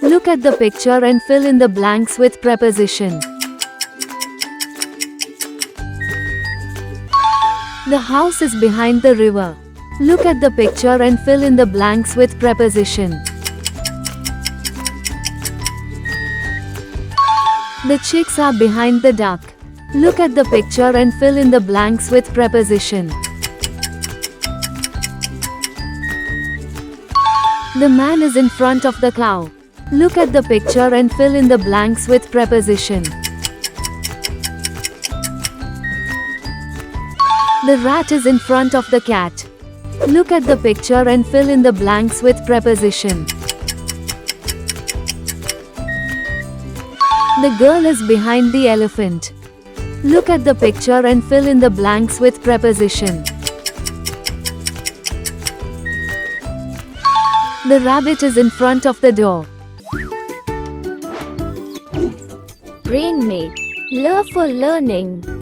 Look at the picture and fill in the blanks with preposition. The house is behind the river. Look at the picture and fill in the blanks with preposition. The chicks are behind the duck. Look at the picture and fill in the blanks with preposition. The man is in front of the cow. Look at the picture and fill in the blanks with preposition. The rat is in front of the cat. Look at the picture and fill in the blanks with preposition. The girl is behind the elephant. Look at the picture and fill in the blanks with preposition. The rabbit is in front of the door. BrainMate. Learn for learning.